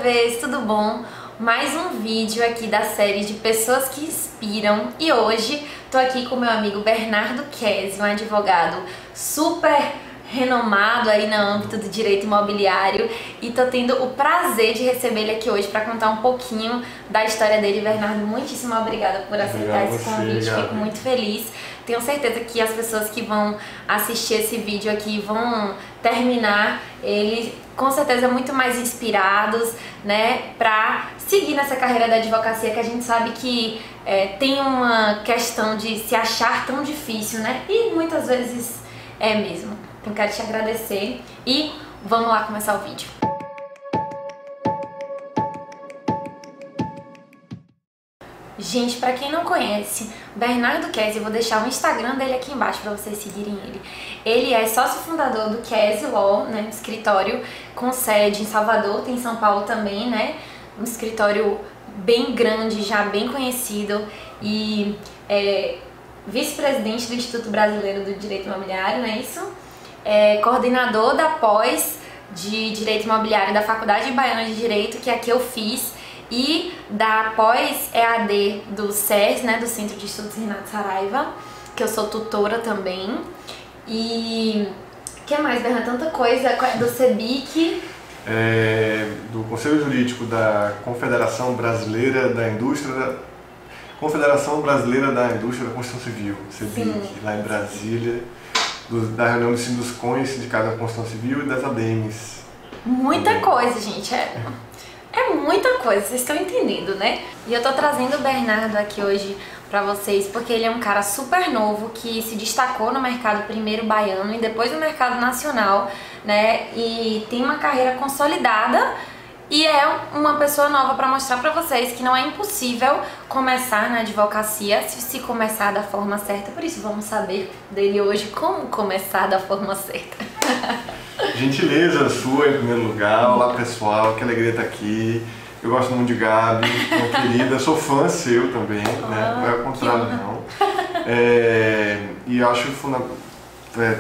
bebês, tudo bom? Mais um vídeo aqui da série de pessoas que inspiram e hoje tô aqui com meu amigo Bernardo Kesi, um advogado super renomado aí no âmbito do direito imobiliário e tô tendo o prazer de receber ele aqui hoje para contar um pouquinho da história dele. Bernardo, muitíssimo obrigada por aceitar esse convite, fico muito feliz. Tenho certeza que as pessoas que vão assistir esse vídeo aqui vão terminar ele com certeza muito mais inspirados, né, pra seguir nessa carreira da advocacia, que a gente sabe que tem uma questão de se achar tão difícil, né, e muitas vezes é mesmo. Então quero te agradecer e vamos lá começar o vídeo. Gente, pra quem não conhece, Bernardo Kesi, eu vou deixar o Instagram dele aqui embaixo pra vocês seguirem ele. Ele é sócio fundador do Kesi Law, né, um escritório com sede em Salvador, tem em São Paulo também, né, um escritório bem grande, já bem conhecido, e vice-presidente do Instituto Brasileiro do Direito Imobiliário, não é isso? Coordenador da pós de Direito Imobiliário da Faculdade Baiana de Direito, que aqui eu fiz, e da pós-EAD do CES, né, do Centro de Estudos Renato Saraiva, que eu sou tutora também. E o que mais, Bernardo? Tanta coisa, do CEBIC. Do Conselho Jurídico da Confederação Brasileira da Indústria da Construção Civil, CEBIC, lá em Brasília, da reunião do Sinduscon, Sindicato da Construção Civil, e das ADEMES. Muita coisa, gente. É muita coisa, vocês estão entendendo, né? E eu tô trazendo o Bernardo aqui hoje pra vocês porque ele é um cara super novo que se destacou no mercado primeiro baiano e depois no mercado nacional, né? E tem uma carreira consolidada e é uma pessoa nova pra mostrar pra vocês que não é impossível começar na advocacia se começar da forma certa. Por isso vamos saber dele hoje como começar da forma certa. Gentileza sua em primeiro lugar. Olá pessoal, que alegria estar aqui. Eu gosto muito de Gabi, minha querida, sou fã seu também, né? Não é o contrário não. E eu acho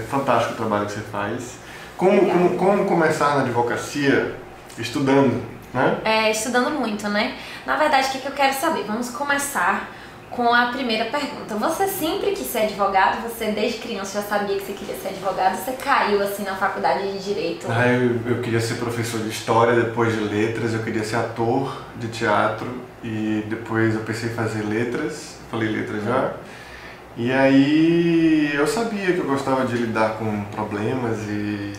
fantástico o trabalho que você faz. Como começar na advocacia? Estudando, né? Estudando muito, né? Na verdade, o que eu quero saber? Vamos começar com a primeira pergunta. Você sempre quis ser advogado? Você desde criança já sabia que você queria ser advogado? Você caiu assim na faculdade de Direito? Eu queria ser professor de História, depois de Letras. Eu queria ser ator de teatro e depois eu pensei em fazer Letras. Falei Letras já. E aí eu sabia que eu gostava de lidar com problemas e...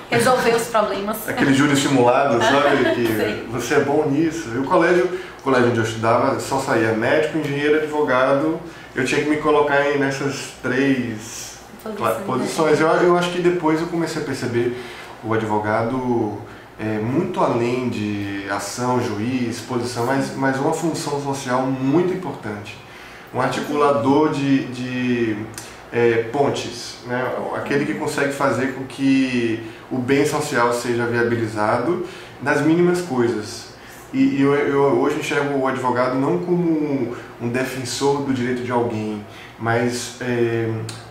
resolver os problemas. Aquele júri simulado, sabe? Que você é bom nisso. E o colégio onde eu estudava só saía médico, engenheiro, advogado. Eu tinha que me colocar nessas três posições. Eu acho que depois eu comecei a perceber o advogado muito além de ação, juiz, posição, mas uma função social muito importante. Um articulador de pontes, né? Aquele que consegue fazer com que o bem social seja viabilizado nas mínimas coisas. E eu hoje enxergo o advogado não como um defensor do direito de alguém, mas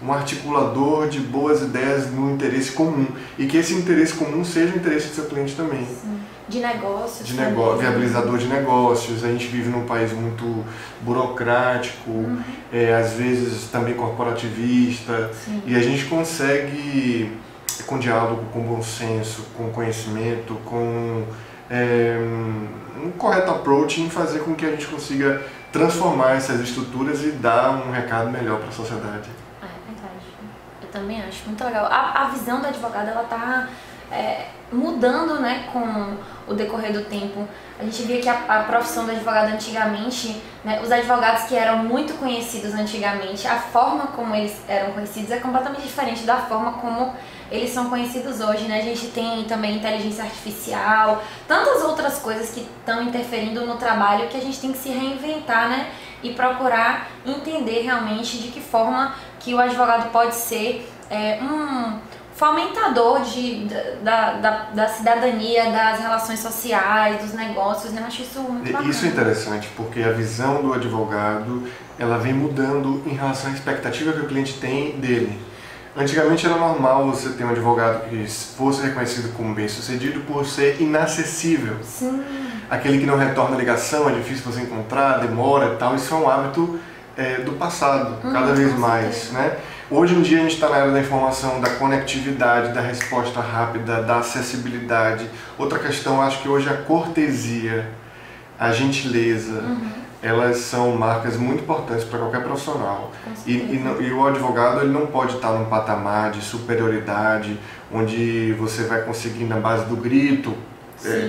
um articulador de boas ideias no interesse comum. E que esse interesse comum seja o interesse do seu cliente também. Sim. De negócios. Viabilizador de negócios. A gente vive num país muito burocrático, às vezes também corporativista. Sim. E a gente consegue, com diálogo, com bom senso, com conhecimento, com um correto approach, em fazer com que a gente consiga transformar essas estruturas e dar um recado melhor para a sociedade. É verdade. Eu também acho muito legal. A visão do advogado, ela tá mudando, né, com o decorrer do tempo. A gente via que a profissão do advogado antigamente, né, os advogados que eram muito conhecidos antigamente, a forma como eles eram conhecidos é completamente diferente da forma como eles são conhecidos hoje, né? A gente tem também inteligência artificial, tantas outras coisas que estão interferindo no trabalho que a gente tem que se reinventar, né? E procurar entender realmente de que forma que o advogado pode ser um fomentador da cidadania, das relações sociais, dos negócios, né? Eu acho isso muito bacana. Isso é interessante, porque a visão do advogado, ela vem mudando em relação à expectativa que o cliente tem dele. Antigamente era normal você ter um advogado que fosse reconhecido como bem-sucedido por ser inacessível. Sim. aquele que não retorna a ligação, é difícil você encontrar, demora e tal, isso é um hábito do passado, cada vez mais, né? Hoje em dia a gente está na era da informação, da conectividade, da resposta rápida, da acessibilidade. Outra questão, acho que hoje é a cortesia, a gentileza, elas são marcas muito importantes para qualquer profissional. E o advogado ele não pode estar num patamar de superioridade, onde você vai conseguir, na base do grito,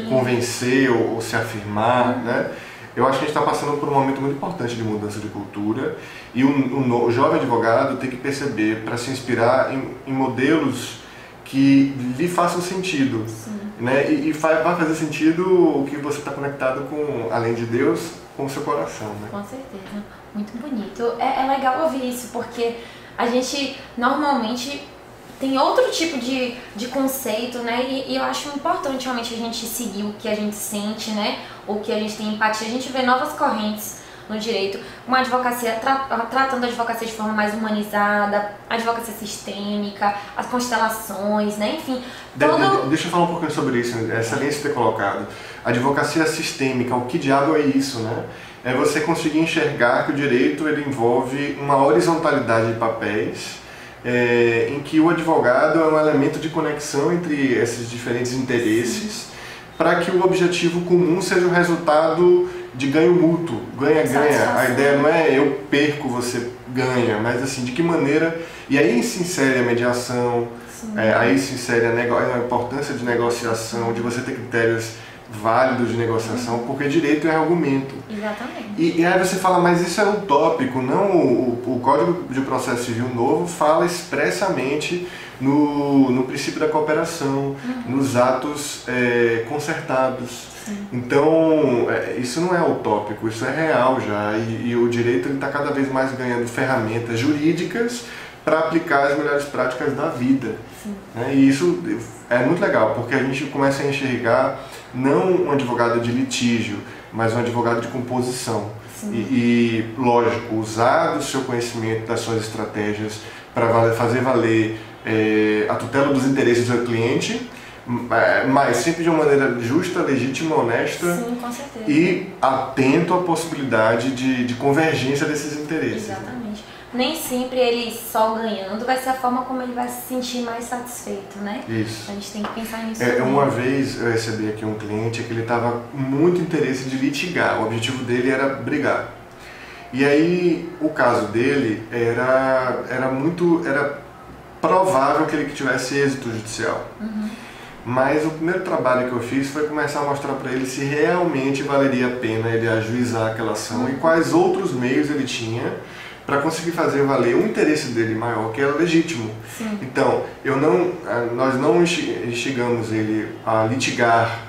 convencer ou se afirmar, né? Eu acho que a gente está passando por um momento muito importante de mudança de cultura e o jovem advogado tem que perceber, para se inspirar em modelos que lhe façam sentido, né? E vai fazer sentido o que você está conectado com, além de Deus, com o seu coração, né? Com certeza, muito bonito. É legal ouvir isso, porque a gente normalmente tem outro tipo de conceito, né? E eu acho importante realmente a gente seguir o que a gente sente, né? O que a gente tem empatia. A gente vê novas correntes no direito, uma advocacia tratando a advocacia de forma mais humanizada, a advocacia sistêmica, as constelações, né? Enfim, Deixa eu falar um pouquinho sobre isso, é excelente ter colocado. A advocacia sistêmica, o que diabo é isso, né? É você conseguir enxergar que o direito ele envolve uma horizontalidade de papéis, em que o advogado é um elemento de conexão entre esses diferentes interesses, para que o objetivo comum seja o resultado de ganho mútuo, ganha-ganha. A ideia não é eu perco, você ganha, mas assim, de que maneira... E aí se insere a mediação, aí se insere a importância de negociação, de você ter critérios válidos de negociação, porque direito é argumento. Exatamente. E aí você fala, mas isso é utópico, não, o Código de Processo Civil novo fala expressamente no princípio da cooperação, nos atos concertados. Então, isso não é utópico, isso é real já, e o direito está cada vez mais ganhando ferramentas jurídicas para aplicar as melhores práticas da vida. Né? E isso é muito legal, porque a gente começa a enxergar não um advogado de litígio, mas um advogado de composição. E, lógico, usar do seu conhecimento, das suas estratégias para fazer valer a tutela dos interesses do cliente, mas sempre de uma maneira justa, legítima, honesta. Sim, com certeza. E atento à possibilidade de convergência desses interesses. Exatamente. Nem sempre ele só ganhando vai ser a forma como ele vai se sentir mais satisfeito, né? Isso. A gente tem que pensar nisso. Uma vez eu recebi aqui um cliente que ele estava com muito interesse de litigar, o objetivo dele era brigar. E aí o caso dele era provável que ele tivesse êxito judicial. Mas o primeiro trabalho que eu fiz foi começar a mostrar para ele se realmente valeria a pena ele ajuizar aquela ação e quais outros meios ele tinha para conseguir fazer valer o interesse dele maior, que era legítimo. Então, nós não instigamos ele a litigar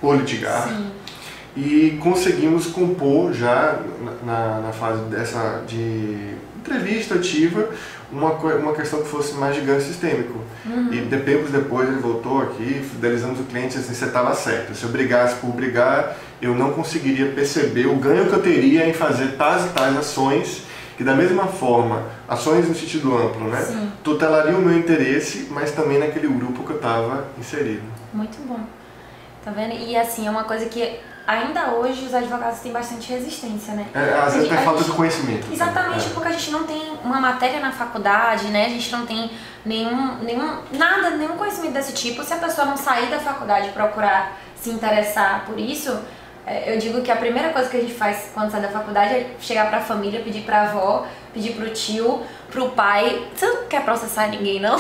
por litigar, e conseguimos compor já na fase de entrevista ativa uma questão que fosse mais de ganho sistêmico. E tempos depois ele voltou aqui, fidelizamos o cliente assim, você estava certo, se eu brigasse por brigar, eu não conseguiria perceber o ganho que eu teria em fazer tais e tais ações, que da mesma forma, ações no sentido amplo, né? Tutelariam o meu interesse, mas também naquele grupo que eu estava inserido. Muito bom. Tá vendo? E assim, é uma coisa que ainda hoje os advogados têm bastante resistência, né? Às vezes é falta de conhecimento. Exatamente, porque a gente não tem uma matéria na faculdade, né? A gente não tem nenhum conhecimento desse tipo. Se a pessoa não sair da faculdade e procurar se interessar por isso, eu digo que a primeira coisa que a gente faz quando sai da faculdade é chegar pra família, pedir pra avó, pedir pro tio, pro pai. Você não quer processar ninguém, não?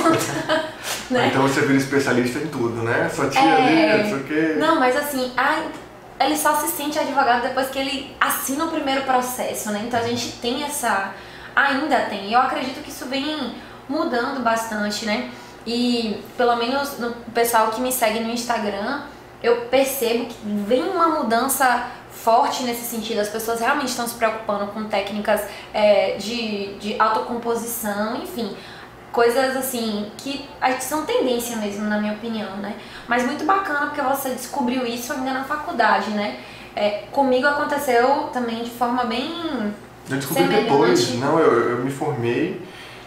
Né? Então você vira especialista em tudo, né? Sua tia ali, não sei o quê. Não, mas assim, ele só se sente advogado depois que ele assina o primeiro processo, né? Então a gente tem ainda tem. Eu acredito que isso vem mudando bastante, né? E pelo menos no pessoal que me segue no Instagram, eu percebo que vem uma mudança forte nesse sentido. As pessoas realmente estão se preocupando com técnicas de autocomposição, enfim, coisas assim que são tendência mesmo, na minha opinião, né? Mas muito bacana porque você descobriu isso ainda na faculdade, né? Comigo aconteceu também de forma bem eu descobri depois, não, eu me formei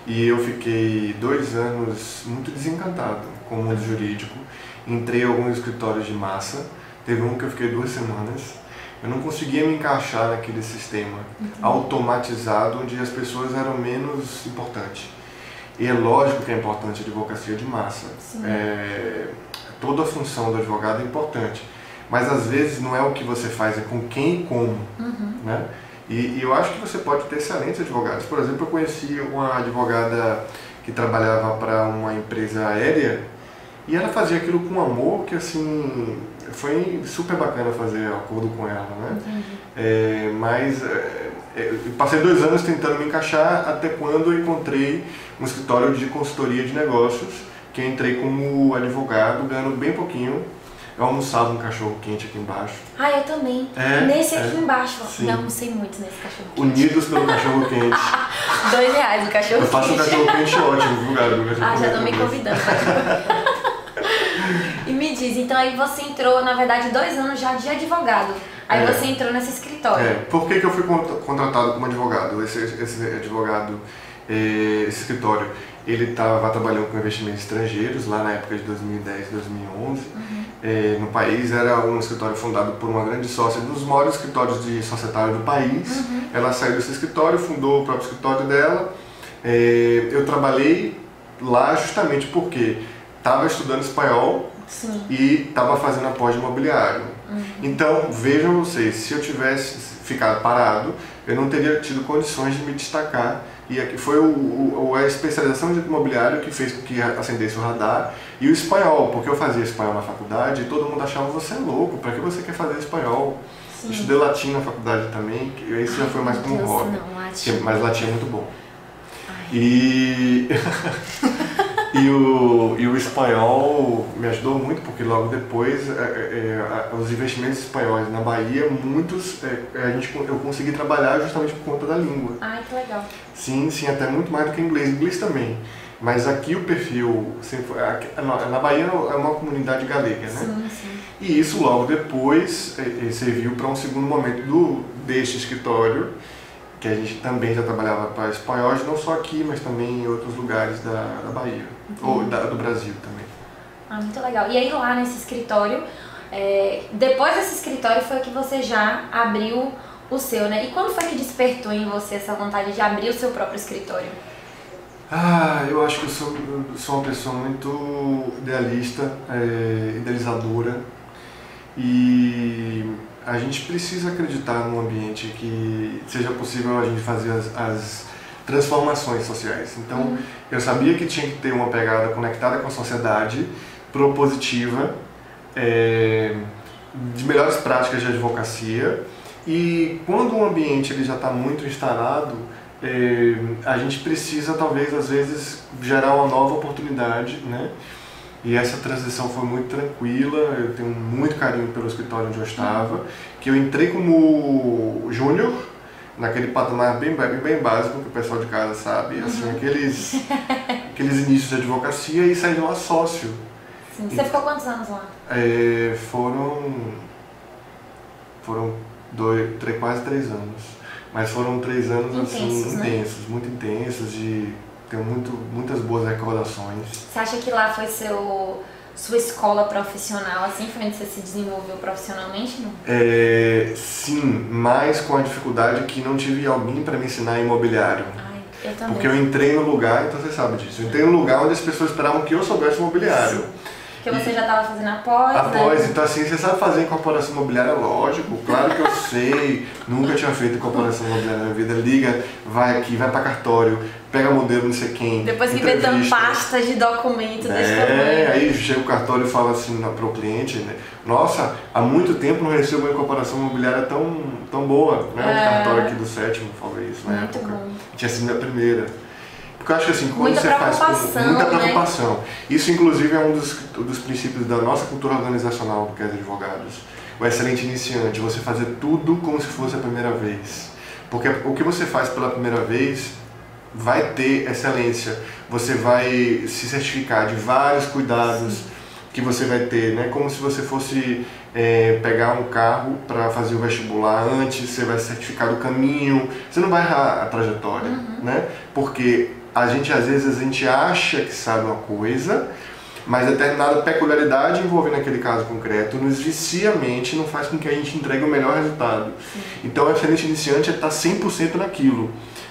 e eu fiquei 2 anos muito desencantado com o mundo jurídico. Entrei em alguns escritórios de massa, Teve um que eu fiquei 2 semanas. Eu não conseguia me encaixar naquele sistema automatizado onde as pessoas eram menos importantes. E é lógico que é importante a advocacia de massa. Toda a função do advogado é importante. Mas às vezes não é o que você faz, é com quem e como. Né? E eu acho que você pode ter excelentes advogados. Por exemplo, eu conheci uma advogada que trabalhava para uma empresa aérea e ela fazia aquilo com amor, que assim, foi super bacana fazer acordo com ela, né? Mas eu passei 2 anos tentando me encaixar até quando eu encontrei um escritório de consultoria de negócios, que eu entrei como advogado, ganhando bem pouquinho. Eu almoçava um cachorro quente aqui embaixo. Ah, eu também. Nesse aqui embaixo. Eu almocei muito nesse cachorro quente. Unidos pelo cachorro quente. R$2 o cachorro quente. Eu faço um cachorro quente ótimo, viu, Gabi? Já tô me convidando. E me diz, então aí você entrou, na verdade, 2 anos já de advogado. Aí você entrou nesse escritório. Por que eu fui contratado como advogado? Esse advogado, esse escritório, ele estava trabalhando com investimentos estrangeiros lá na época de 2010, 2011. No país, era um escritório fundado por uma grande sócia, um dos maiores escritórios de societário do país. Ela saiu desse escritório, fundou o próprio escritório dela. Eu trabalhei lá justamente porque estava estudando espanhol e estava fazendo a pós-imobiliário. Então, vejam vocês, se eu tivesse ficado parado, eu não teria tido condições de me destacar. E aqui foi a especialização de imobiliário que fez com que acendesse o radar, e o espanhol, porque eu fazia espanhol na faculdade e todo mundo achava você é louco, para que você quer fazer espanhol? Eu estudei latim na faculdade também, esse já foi mais como um hobby, mas latim é muito bom. E o espanhol me ajudou muito, porque logo depois os investimentos espanhóis na Bahia, muitos eu consegui trabalhar justamente por conta da língua. Ai, que legal. Sim, até muito mais do que inglês também. Mas aqui o perfil, na Bahia é uma comunidade galega, né? E isso logo depois serviu para um segundo momento deste escritório, que a gente também já trabalhava para espanhóis, não só aqui, mas também em outros lugares da Bahia, ou do Brasil também. Ah, muito legal. E aí lá nesse escritório, depois desse escritório foi que você já abriu o seu, né? E quando foi que despertou em você essa vontade de abrir o seu próprio escritório? Eu acho que eu sou uma pessoa muito idealista, idealizadora, e a gente precisa acreditar num ambiente que seja possível a gente fazer as transformações sociais. Então, eu sabia que tinha que ter uma pegada conectada com a sociedade, propositiva, de melhores práticas de advocacia, e quando o ambiente ele já está muito instalado, a gente precisa, talvez, às vezes, gerar uma nova oportunidade, né? E essa transição foi muito tranquila, eu tenho muito carinho pelo escritório onde eu estava, que eu entrei como júnior, naquele patamar bem básico, que o pessoal de casa sabe, assim, aqueles inícios de advocacia, e saí de lá sócio. Sim. Você ficou quantos anos lá? Foram quase 3 anos. Mas foram 3 anos intensos, assim, intensos, muito intensos, tenho muitas boas recordações. Você acha que lá foi sua escola profissional, assim, foi onde você se desenvolveu profissionalmente, não? Sim, mas com a dificuldade que não tive alguém para me ensinar imobiliário. Eu também. Porque eu entrei no lugar, então você sabe disso, eu entrei no lugar onde as pessoas esperavam que eu soubesse imobiliário. Sim. Porque você já estava fazendo após, né? Então assim, você sabe fazer incorporação imobiliária, lógico, claro que eu sei, nunca tinha feito incorporação imobiliária na minha vida, liga, vai aqui, vai para cartório, pega modelo não sei quem, depois que vê tão pasta de documento desse tamanho. Aí chega o cartório e fala assim para o cliente, né? Nossa, há muito tempo não recebo uma incorporação imobiliária tão boa, né? O cartório aqui do 7º falou isso na época. Bom. Tinha sido minha primeira. Porque eu acho que assim, quando muita você faz com muita preocupação, né? Isso inclusive é um dos princípios da nossa cultura organizacional do que é advogados. O excelente iniciante, você fazer tudo como se fosse a primeira vez. Porque o que você faz pela primeira vez vai ter excelência. Você vai se certificar de vários cuidados que você vai ter, né? Como se você fosse pegar um carro para fazer o vestibular antes, você vai se certificar do caminho, você não vai errar a trajetória, né? Porque às vezes a gente acha que sabe uma coisa, mas determinada peculiaridade envolvendo aquele caso concreto nos vicia a mente, não faz com que a gente entregue o melhor resultado. Então, o excelente iniciante é estar 100% naquilo.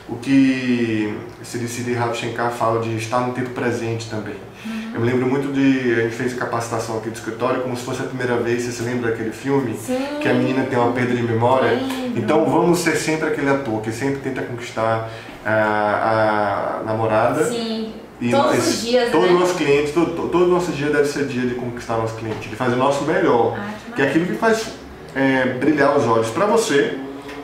O que Siddhi Ravi Shankar fala de estar no tempo presente também. Eu me lembro muito a gente fez capacitação aqui do escritório como se fosse a primeira vez. Você se lembra daquele filme? Sim. Que a menina tem uma perda de memória? Lembro. Então vamos ser sempre aquele ator que sempre tenta conquistar a namorada. Sim. E todos os dias, todos né? nossos clientes, todo nosso dia deve ser dia de conquistar nosso cliente, de fazer o nosso melhor, que é aquilo que faz brilhar os olhos para você,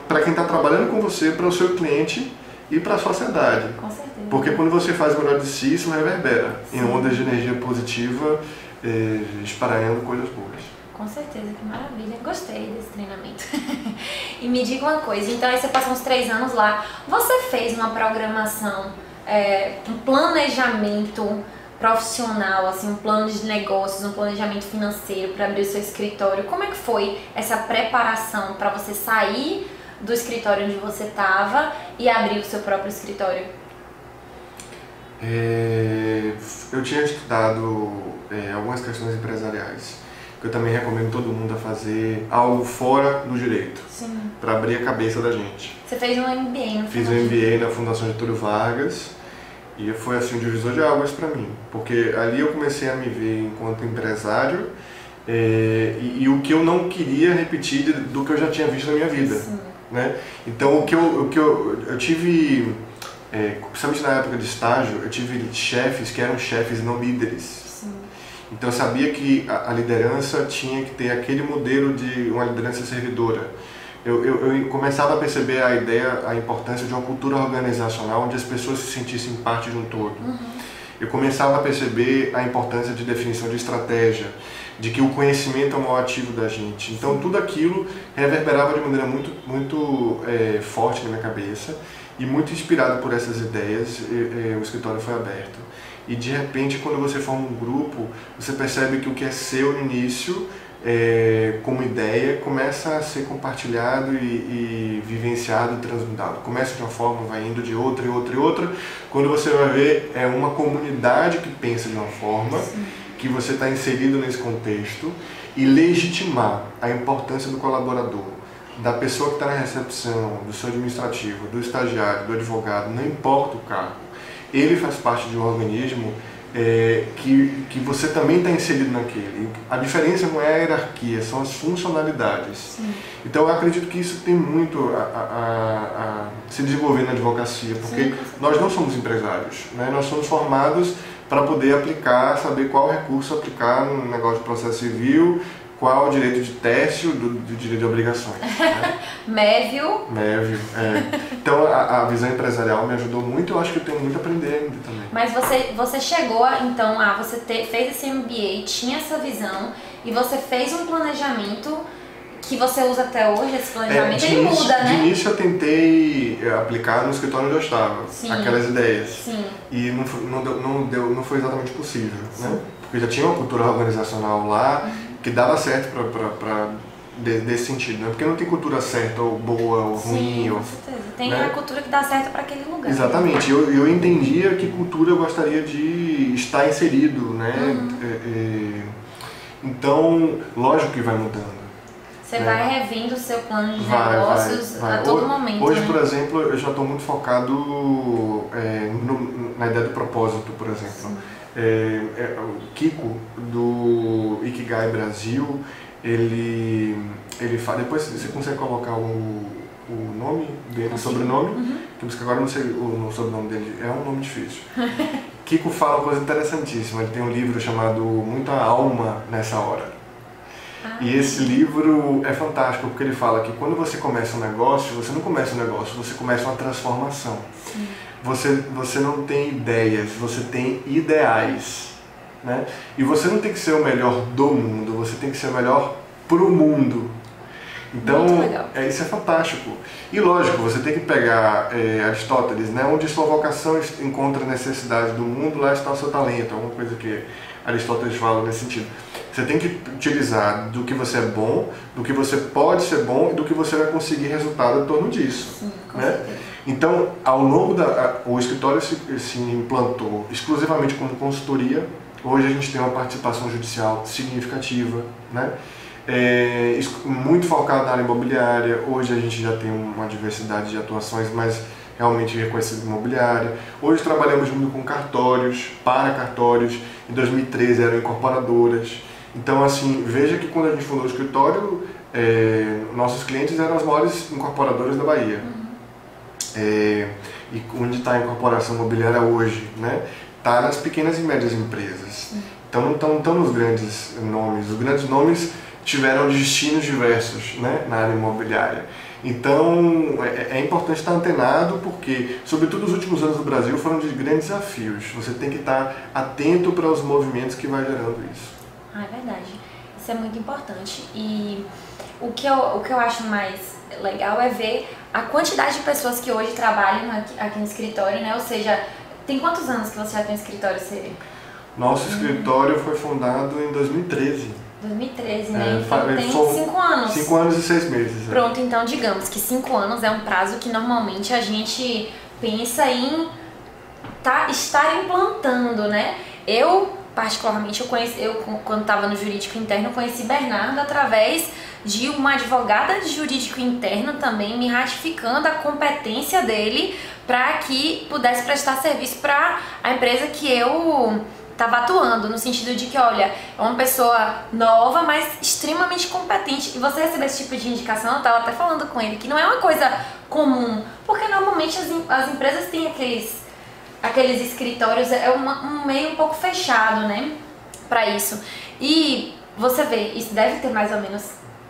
para quem está trabalhando com você, para o seu cliente e para a sociedade. Com certeza. Porque quando você faz o melhor de si, isso reverbera em ondas de energia positiva, esparaiando coisas boas. Com certeza, que maravilha. Gostei desse treinamento. E me diga uma coisa, então aí você passou uns 3 anos lá, você fez uma programação, um planejamento profissional, assim, um plano de negócios, um planejamento financeiro para abrir o seu escritório? Como é que foi essa preparação para você sair do escritório onde você estava e abrir o seu próprio escritório? Eu tinha estudado algumas questões empresariais, que eu também recomendo todo mundo a fazer algo fora do direito, para abrir a cabeça da gente. Você fez um MBA, não Fiz um MBA na Fundação Getúlio Vargas e foi assim um divisor de águas para mim, porque ali eu comecei a me ver enquanto empresário e o que eu não queria repetir do que eu já tinha visto na minha vida. Né? Então o que eu tive, principalmente na época de estágio, eu tive chefes que eram chefes e não líderes. Então eu sabia que a liderança tinha que ter aquele modelo de uma liderança servidora. Eu começava a perceber a importância de uma cultura organizacional onde as pessoas se sentissem parte de um todo. Eu começava a perceber a importância de definição de estratégia, de que o conhecimento é o maior ativo da gente. Então tudo aquilo reverberava de maneira muito forte na minha cabeça e muito inspirado por essas ideias, o escritório foi aberto. E de repente, quando você forma um grupo, você percebe que o que é seu no início, como ideia, começa a ser compartilhado e vivenciado e transmutado. Começa de uma forma, vai indo de outra e outra e outra. Quando você vai ver, é uma comunidade que pensa de uma forma, que você está inserido nesse contexto, e legitimar a importância do colaborador, da pessoa que está na recepção, do seu administrativo, do estagiário, do advogado, não importa o cargo. Ele faz parte de um organismo que você também está inserido naquele. A diferença não é a hierarquia, são as funcionalidades. Então eu acredito que isso tem muito a se desenvolver na advocacia, porque nós não somos empresários, né? Nós somos formados para poder aplicar, saber qual recurso aplicar no negócio de processo civil, qual o direito de teste do direito de obrigações. Né? Mévio. Então a visão empresarial me ajudou muito, eu acho que eu tenho muito a aprender ainda também. Mas você chegou, então, você fez esse MBA, tinha essa visão, e você fez um planejamento que você usa até hoje, esse planejamento, ele muda, né? De início eu tentei aplicar no escritório onde eu estava, aquelas ideias. E não foi exatamente possível, né? Porque já tinha uma cultura organizacional lá, que dava certo desse sentido, né? Porque não tem cultura certa ou boa ou ruim. Com certeza. Tem, né? a cultura que dá certo para aquele lugar. Exatamente. Eu entendia que cultura eu gostaria de estar inserido, né? Então, lógico que vai mudando. Você vai revendo o seu plano de negócios a todo momento. Hoje, né? por exemplo, eu já estou muito focado na ideia do propósito, por exemplo. O Kiko, do Ikigai Brasil, ele fala, depois você consegue colocar o nome dele, o sobrenome, que agora eu não sei o sobrenome dele, é um nome difícil. Kiko fala uma coisa interessantíssima, ele tem um livro chamado Muita Alma Nessa Hora. E esse livro é fantástico, porque ele fala que quando você começa um negócio, você não começa um negócio, você começa uma transformação. Você não tem ideias, você tem ideais. Né? E você não tem que ser o melhor do mundo, você tem que ser o melhor pro mundo. Então, isso é fantástico. E lógico, você tem que pegar Aristóteles, né? Onde sua vocação encontra a necessidade do mundo, lá está o seu talento. Alguma coisa que Aristóteles fala nesse sentido. Você tem que utilizar do que você é bom, do que você pode ser bom e do que você vai conseguir resultado em torno disso. Né? Então, ao longo o escritório se implantou exclusivamente como consultoria, Hoje a gente tem uma participação judicial significativa, né? Muito focado na área imobiliária. Hoje a gente já tem uma diversidade de atuações, mas realmente reconhecida imobiliária. Hoje trabalhamos junto com cartórios, para cartórios. Em 2013 eram incorporadoras. Então, assim, veja que quando a gente fundou o escritório, nossos clientes eram as maiores incorporadoras da Bahia. E onde está a incorporação imobiliária hoje, né? Está nas pequenas e médias empresas. Então não estão nos grandes nomes. Os grandes nomes tiveram destinos diversos, né, na área imobiliária. Então é importante estar antenado, porque, sobretudo os últimos anos do Brasil, foram de grandes desafios. Você tem que estar atento para os movimentos que vai gerando isso. Ah, é verdade. Isso é muito importante. E o que eu acho mais legal é ver a quantidade de pessoas que hoje trabalham aqui no escritório, né? Ou seja, tem quantos anos que você já tem um escritório, Siri? Nosso escritório foi fundado em 2013. 2013, né? Então tem 5 anos. 5 anos e 6 meses. Pronto, então digamos que 5 anos é um prazo que normalmente a gente pensa em estar implantando, né? Eu, particularmente, quando estava no jurídico interno, eu conheci Bernardo através de uma advogada de jurídico interno também me ratificando a competência dele para que pudesse prestar serviço para a empresa que eu estava atuando, no sentido de que, olha, é uma pessoa nova, mas extremamente competente. E você receber esse tipo de indicação, eu estava até falando com ele, que não é uma coisa comum, porque normalmente as empresas têm aqueles escritórios, um meio um pouco fechado, né, para isso. E você vê, isso deve ter mais ou menos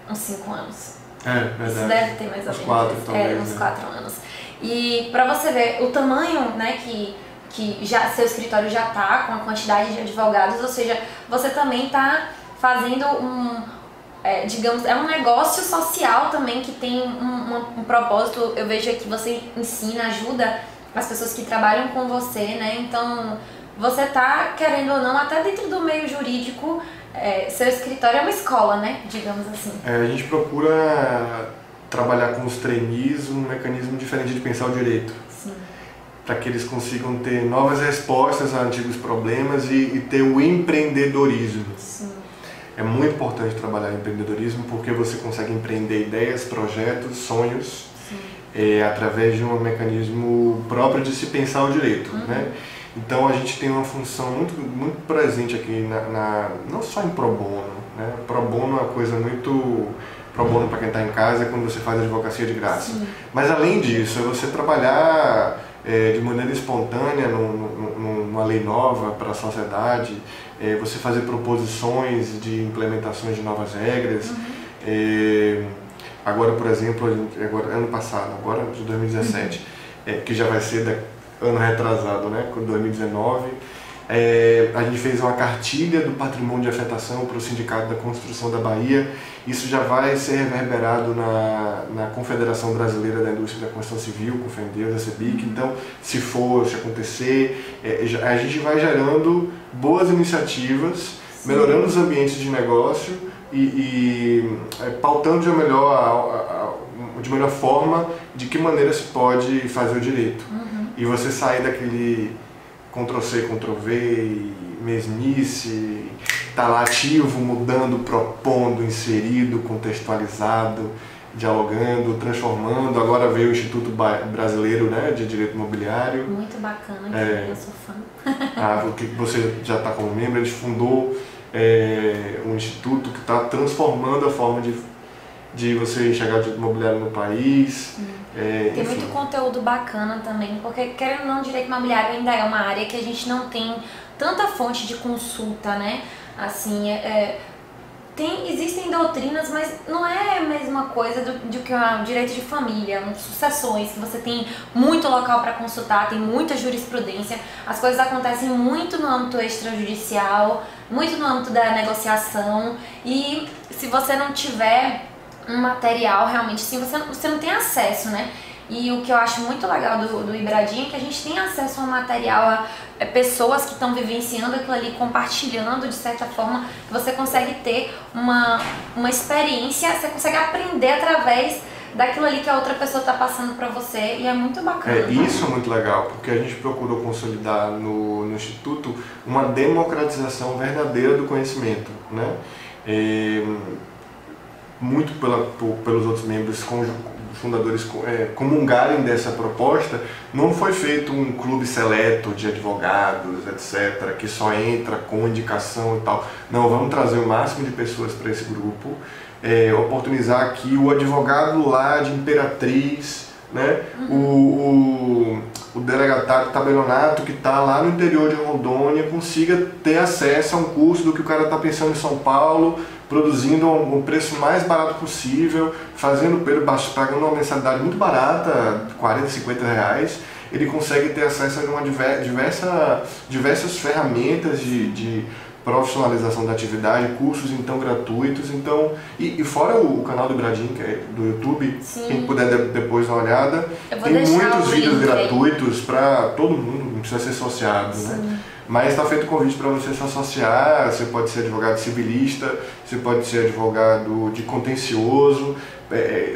uns 5 anos. Verdade. Isso deve ter mais ou menos. 4, talvez. Uns 4 anos. E para você ver o tamanho, né, que já seu escritório já tá com a quantidade de advogados, ou seja, você também tá fazendo digamos, é um negócio social também que tem um propósito. Eu vejo que você ensina, ajuda as pessoas que trabalham com você, né? Então, você tá, querendo ou não, até dentro do meio jurídico, seu escritório é uma escola, né? Digamos assim. A gente procura trabalhar com os trainees um mecanismo diferente de pensar o direito. Sim. Para que eles consigam ter novas respostas a antigos problemas e ter o empreendedorismo. Sim. É muito importante trabalhar em empreendedorismo, porque você consegue empreender ideias, projetos, sonhos, através de um mecanismo próprio de se pensar o direito, né? Então a gente tem uma função muito, muito presente aqui, não só em pro bono, né? Pro bono é uma coisa muito... Pro bono para quem está em casa é quando você faz advocacia de graça. Sim. Mas além disso, é você trabalhar de maneira espontânea numa lei nova para a sociedade, você fazer proposições de implementações de novas regras. Agora, por exemplo, ano passado, agora de 2017, que já vai ser ano retrasado, né, com 2019, a gente fez uma cartilha do patrimônio de afetação para o Sindicato da Construção da Bahia. Isso já vai ser reverberado na Confederação Brasileira da Indústria da Construção Civil, com FENDEUS, a CEBIC. Então, se acontecer, a gente vai gerando boas iniciativas, melhorando os ambientes de negócio e pautando de melhor forma de que maneira se pode fazer o direito. E você sair daquele Ctrl+C, Ctrl+V, mesmice, tá lá ativo, mudando, propondo, inserido, contextualizado, dialogando, transformando. Agora veio o Instituto Brasileiro, né, de Direito Imobiliário. Muito bacana, eu sou fã. Que você já está como membro, a gente fundou um instituto que está transformando a forma de você enxergar o direito imobiliário no país. Tem muito conteúdo bacana também, porque querendo ou não, o direito imobiliário ainda é uma área que a gente não tem tanta fonte de consulta, né? Assim, existem doutrinas, mas não é a mesma coisa do que o direito de família, sucessões, que você tem muito local para consultar, tem muita jurisprudência, as coisas acontecem muito no âmbito extrajudicial, muito no âmbito da negociação, e se você não tiver um material realmente assim, você não tem acesso, né? E o que eu acho muito legal do Ibradim é que a gente tem acesso ao material, a pessoas que estão vivenciando aquilo ali, compartilhando de certa forma, que você consegue ter uma experiência, você consegue aprender através daquilo ali que a outra pessoa está passando para você, e é muito bacana. Isso é muito legal, porque a gente procurou consolidar no Instituto uma democratização verdadeira do conhecimento, né? Muito pelos outros membros fundadores comungarem dessa proposta, não foi feito um clube seleto de advogados, etc., que só entra com indicação e tal. Não, vamos trazer o máximo de pessoas para esse grupo, oportunizar aqui o advogado lá de Imperatriz, né? O delegatário tabelionato que está lá no interior de Rondônia consiga ter acesso a um curso do que o cara está pensando em São Paulo, produzindo um preço mais barato possível, pagando uma mensalidade muito barata, 40, 50 reais, ele consegue ter acesso a uma diversas ferramentas de profissionalização da atividade, cursos então gratuitos, então, e fora o canal do Ibradim, que é do YouTube, Sim. Quem puder depois dar uma olhada, tem muitos vídeos gratuitos para todo mundo, não precisa ser associado, né? Mas está feito o convite para você se associar, você pode ser advogado civilista, você pode ser advogado de contencioso,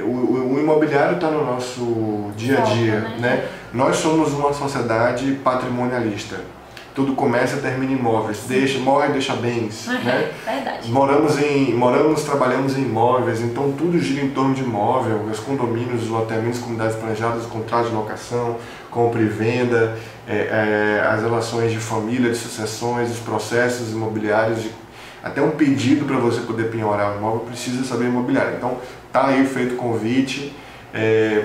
o imobiliário está no nosso dia a dia, né? Nós somos uma sociedade patrimonialista. Tudo começa e termina em imóveis, morre e deixa bens, né? Verdade. Trabalhamos em imóveis, então tudo gira em torno de imóvel, os condomínios, os loteamentos, comunidades planejadas, os contratos de locação, compra e venda, as relações de família, de sucessões, os processos imobiliários, até um pedido para você poder penhorar o imóvel precisa saber imobiliário. Então tá aí feito o convite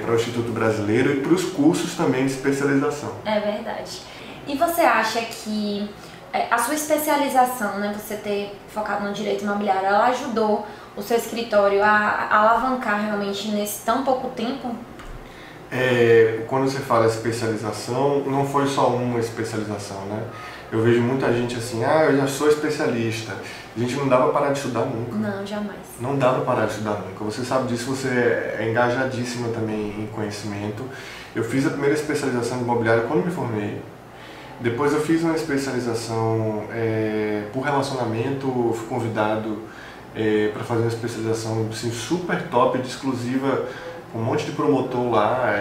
para o Instituto Brasileiro e para os cursos também de especialização. É verdade. E você acha que a sua especialização, né, você ter focado no direito imobiliário, ela ajudou o seu escritório a alavancar realmente nesse tão pouco tempo? Quando você fala especialização, não foi só uma especialização, né? Eu vejo muita gente assim, eu já sou especialista. A gente não dá para parar de estudar nunca. Não, jamais. Não dá para parar de estudar nunca. Você sabe disso, você é engajadíssima também em conhecimento. Eu fiz a primeira especialização em imobiliário quando me formei. Depois eu fiz uma especialização por relacionamento, fui convidado para fazer uma especialização assim, super top, exclusiva, com um monte de promotor lá.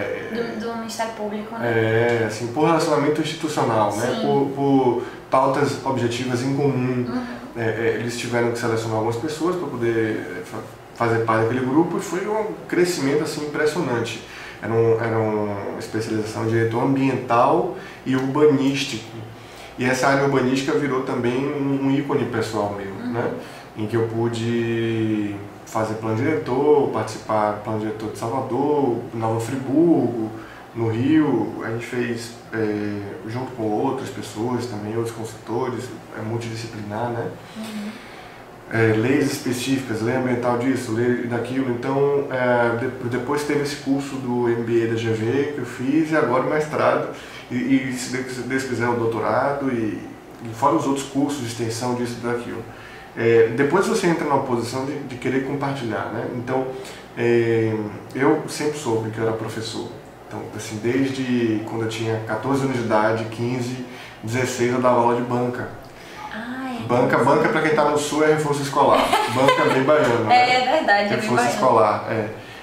Do Ministério Público, né? Assim, por relacionamento institucional, né? Por pautas objetivas em comum. Eles tiveram que selecionar algumas pessoas para poder fazer parte daquele grupo e foi um crescimento assim, impressionante. Era uma especialização em direito ambiental e urbanístico. E essa área urbanística virou também um ícone pessoal meu, né? Em que eu pude fazer plano diretor, participar do plano diretor de Salvador, Nova Friburgo, no Rio. A gente fez junto com outras pessoas também, outros consultores, multidisciplinar, né? Leis específicas, lei ambiental disso, lei daquilo. Então, depois teve esse curso do MBA da GV que eu fiz e agora o mestrado e se Deus quiser o doutorado e fora os outros cursos de extensão disso e daquilo. Depois você entra numa posição de querer compartilhar, né? Então, eu sempre soube que eu era professor. Então, assim, desde quando eu tinha 14 anos de idade, 15, 16, eu dava aula de banca. Banca para quem está no sul é reforço escolar. Banca bem baiano. É verdade, reforço escolar.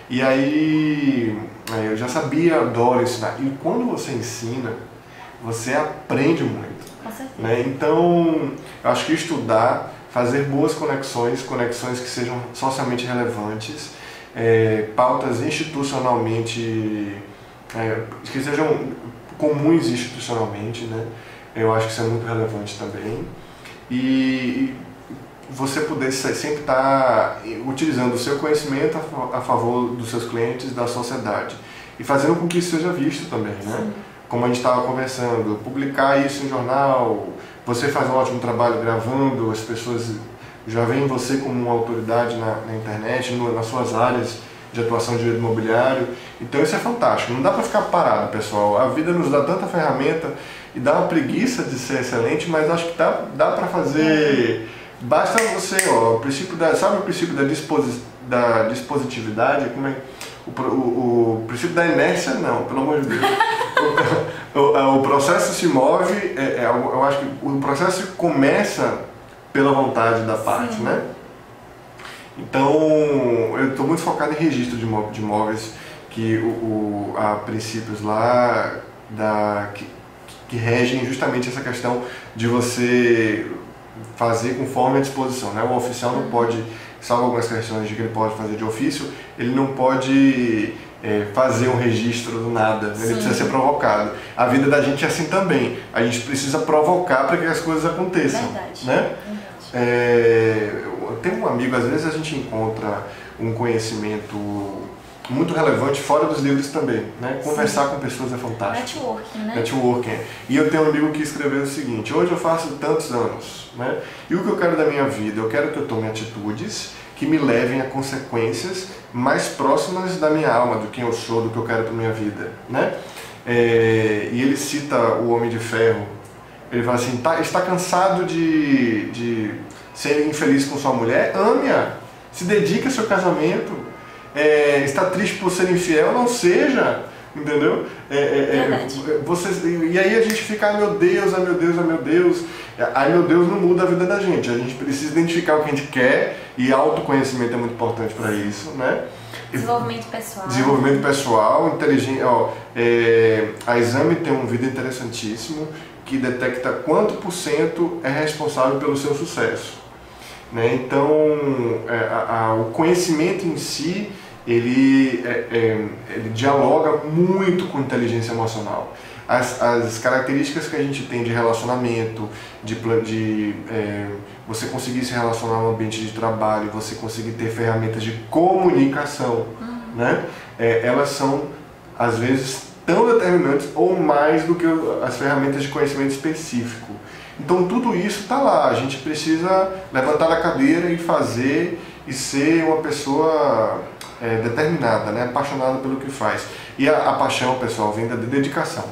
E aí eu já sabia, adoro ensinar. E quando você ensina, você aprende muito. Com certeza. Né? Então, eu acho que estudar, fazer boas conexões que sejam socialmente relevantes, pautas institucionalmente, que sejam comuns institucionalmente, né? Eu acho que isso é muito relevante também. E você poder sempre estar utilizando o seu conhecimento a favor dos seus clientes, da sociedade. E fazendo com que isso seja visto também, né? Sim. Como a gente estava conversando, publicar isso em jornal, você faz um ótimo trabalho gravando, as pessoas já veem você como uma autoridade na internet, nas suas áreas de atuação de direito imobiliário. Então isso é fantástico, não dá para ficar parado, pessoal. A vida nos dá tanta ferramenta e dá uma preguiça de ser excelente, mas acho que dá para fazer. Basta você, sabe o princípio da dispositividade? Como é? O princípio da inércia, não, pelo amor de Deus. O processo se move, eu acho que o processo começa pela vontade da parte, né? Então, eu estou muito focado em registro de imóveis, que há princípios lá que regem justamente essa questão de você fazer conforme a disposição, né? O oficial não pode, salvo algumas questões de que ele pode fazer de ofício, ele não pode fazer um registro do nada, né? Ele precisa ser provocado. A vida da gente é assim também, a gente precisa provocar para que as coisas aconteçam. Verdade. Né? Tem um amigo, às vezes a gente encontra um conhecimento muito relevante fora dos livros também, né? Conversar com pessoas é fantástico. Networking, né? Networking. E eu tenho um amigo que escreveu o seguinte: hoje eu faço tantos anos, né? E o que eu quero da minha vida? Eu quero que eu tome atitudes que me levem a consequências mais próximas da minha alma, do quem eu sou, do que eu quero para minha vida, né? E ele cita o Homem de Ferro. Ele fala assim: está cansado de ser infeliz com sua mulher? Ame-a, se dedique ao seu casamento. Está triste por ser infiel? Não seja, entendeu? E aí a gente fica: ai meu Deus, ai meu Deus, ai meu Deus. Ai meu Deus não muda a vida da gente. A gente precisa identificar o que a gente quer, e autoconhecimento é muito importante para isso, né? Desenvolvimento pessoal. Desenvolvimento pessoal, inteligente. A Exame tem um vídeo interessantíssimo que detecta quanto % é responsável pelo seu sucesso, né? Então, o conhecimento em si, ele dialoga muito com inteligência emocional. As características que a gente tem de relacionamento, você conseguir se relacionar no ambiente de trabalho, você conseguir ter ferramentas de comunicação, né? Elas são, às vezes, tão determinantes ou mais do que as ferramentas de conhecimento específico. Então tudo isso está lá, a gente precisa levantar a cadeira e fazer e ser uma pessoa determinada, né? Apaixonada pelo que faz. E a paixão, pessoal, vem da dedicação.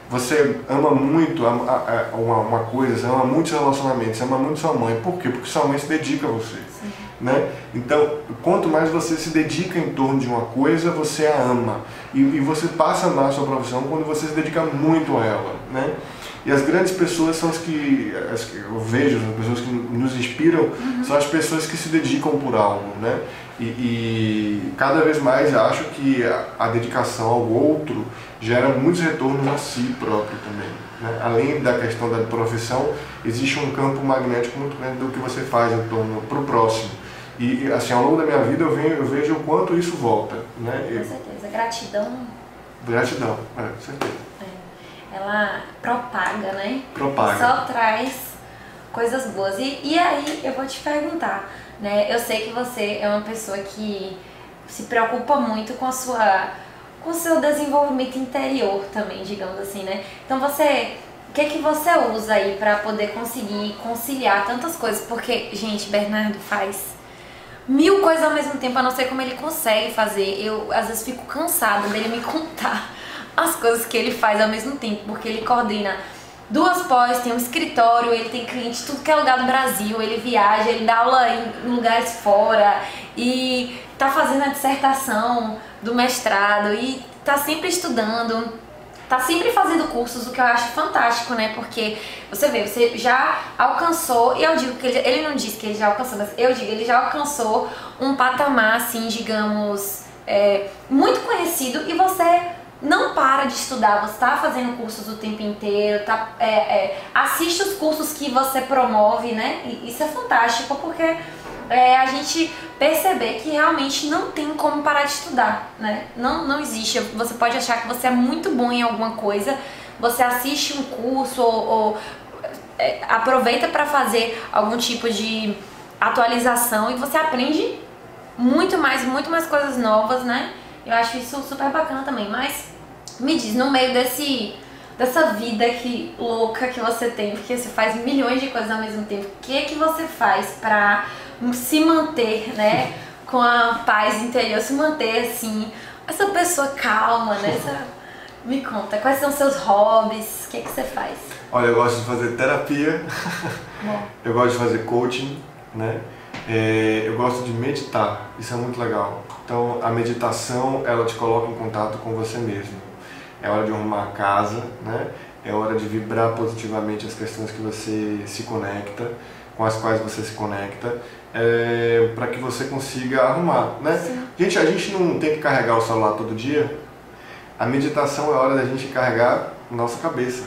Você ama muito uma coisa, você ama muitos relacionamentos, você ama muito sua mãe. Por quê? Porque sua mãe se dedica a você. Né? Então, quanto mais você se dedica em torno de uma coisa, você a ama. E você passa a amar a sua profissão quando você se dedica muito a ela. Né? E as grandes pessoas são as que eu vejo, as pessoas que nos inspiram, são as pessoas que se dedicam por algo, né? E cada vez mais acho que a dedicação ao outro gera muitos retornos a si próprio também, né? Além da questão da profissão, existe um campo magnético muito grande do que você faz em torno pro próximo. E assim, ao longo da minha vida eu vejo o quanto isso volta, né? Com certeza. Gratidão. Gratidão, com certeza. Ela propaga, né? Propaga. Só traz coisas boas. E aí eu vou te perguntar, né? Eu sei que você é uma pessoa que se preocupa muito com o seu desenvolvimento interior também, digamos assim, né? Então o que você usa aí para poder conseguir conciliar tantas coisas? Porque, gente, Bernardo faz 1000 coisas ao mesmo tempo, eu não sei como ele consegue fazer. Eu às vezes fico cansada dele me contar as coisas que ele faz ao mesmo tempo, porque ele coordena 2 pós, tem um escritório, ele tem cliente em tudo que é lugar do Brasil, ele viaja, ele dá aula em lugares fora e tá fazendo a dissertação do mestrado e tá sempre estudando, tá sempre fazendo cursos, o que eu acho fantástico, né? Porque você já alcançou, e eu digo que ele não disse que ele já alcançou, mas eu digo, ele já alcançou um patamar, assim, digamos, muito conhecido, e você não para de estudar, você está fazendo cursos o tempo inteiro, assiste os cursos que você promove, né? E isso é fantástico, porque a gente perceber que realmente não tem como parar de estudar, né? Não existe. Você pode achar que você é muito bom em alguma coisa, você assiste um curso ou aproveita para fazer algum tipo de atualização e você aprende muito mais coisas novas, né? Eu acho isso super bacana também, mas me diz, no meio dessa vida louca que você tem, porque você faz milhões de coisas ao mesmo tempo, o que você faz pra se manter, né, com a paz interior, se manter assim, essa pessoa calma, né? Me conta, quais são os seus hobbies, o que você faz? Olha, eu gosto de fazer terapia, eu gosto de fazer coaching, né? Eu gosto de meditar, isso é muito legal. Então a meditação, ela te coloca em contato com você mesmo. É hora de arrumar a casa, né? é hora de vibrar positivamente as questões que você se conecta, com as quais você se conecta, para que você consiga arrumar, né? Gente, a gente não tem que carregar o celular todo dia. A meditação é hora da gente carregar nossa cabeça,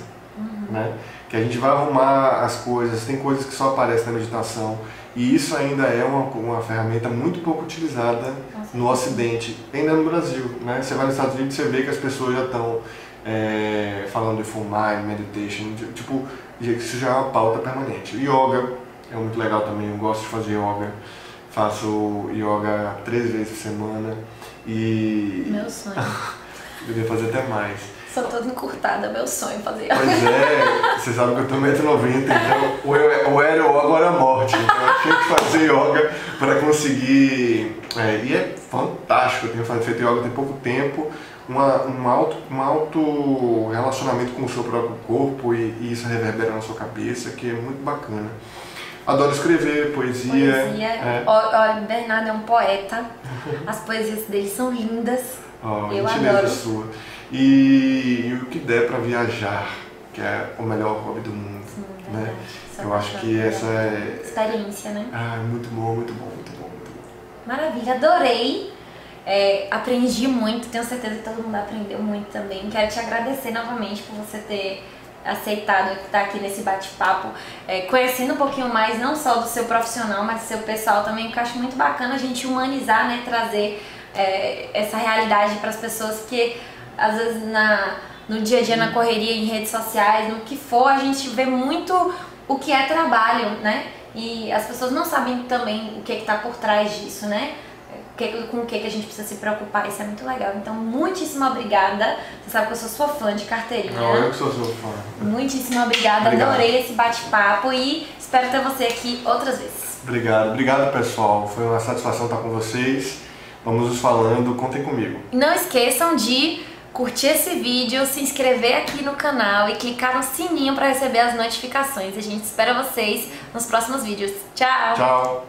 né? Que a gente vai arrumar as coisas, tem coisas que só aparecem na meditação, e isso ainda é uma ferramenta muito pouco utilizada no Ocidente, ainda no Brasil, né? Você vai nos Estados Unidos e você vê que as pessoas já estão falando de full mind, meditation, tipo, isso já é uma pauta permanente. Yoga é muito legal também, eu gosto de fazer yoga, faço yoga 3 vezes por semana e... Meu sonho. Eu devia fazer até mais. Sou toda encurtada, meu sonho fazer yoga. Pois é, você sabe que eu tô 1,90 m, então ou era ou agora a morte. Então eu tinha que fazer yoga para conseguir... e é fantástico, eu tenho feito yoga tem pouco tempo, um alto relacionamento com o seu próprio corpo e isso reverbera na sua cabeça, que é muito bacana. Adoro escrever, poesia. Olha, o Bernardo é um poeta, as poesias dele são lindas. Eu adoro. Sua. E o que der para viajar, que é o melhor hobby do mundo. Sim, né? Eu acho que essa é... experiência, né? Muito bom, muito bom, muito bom, muito bom. Maravilha, adorei. Aprendi muito, tenho certeza que todo mundo aprendeu muito também. Quero te agradecer novamente por você ter aceitado estar aqui nesse bate-papo, conhecendo um pouquinho mais não só do seu profissional, mas do seu pessoal também, porque eu acho muito bacana a gente humanizar, né, trazer essa realidade para as pessoas, porque às vezes no dia a dia, na correria, em redes sociais, no que for, a gente vê muito o que é trabalho, né, e as pessoas não sabem também o que está por trás disso, né, com o que a gente precisa se preocupar. Isso é muito legal. Então, muitíssimo obrigada. Você sabe que eu sou sua fã de carteirinha. Não, eu que sou sua fã. Muitíssimo obrigada. Adorei esse bate-papo e espero ter você aqui outras vezes. Obrigado pessoal. Foi uma satisfação estar com vocês. Vamos nos falando, contem comigo. Não esqueçam de curtir esse vídeo, se inscrever aqui no canal e clicar no sininho para receber as notificações. A gente espera vocês nos próximos vídeos. Tchau! Tchau!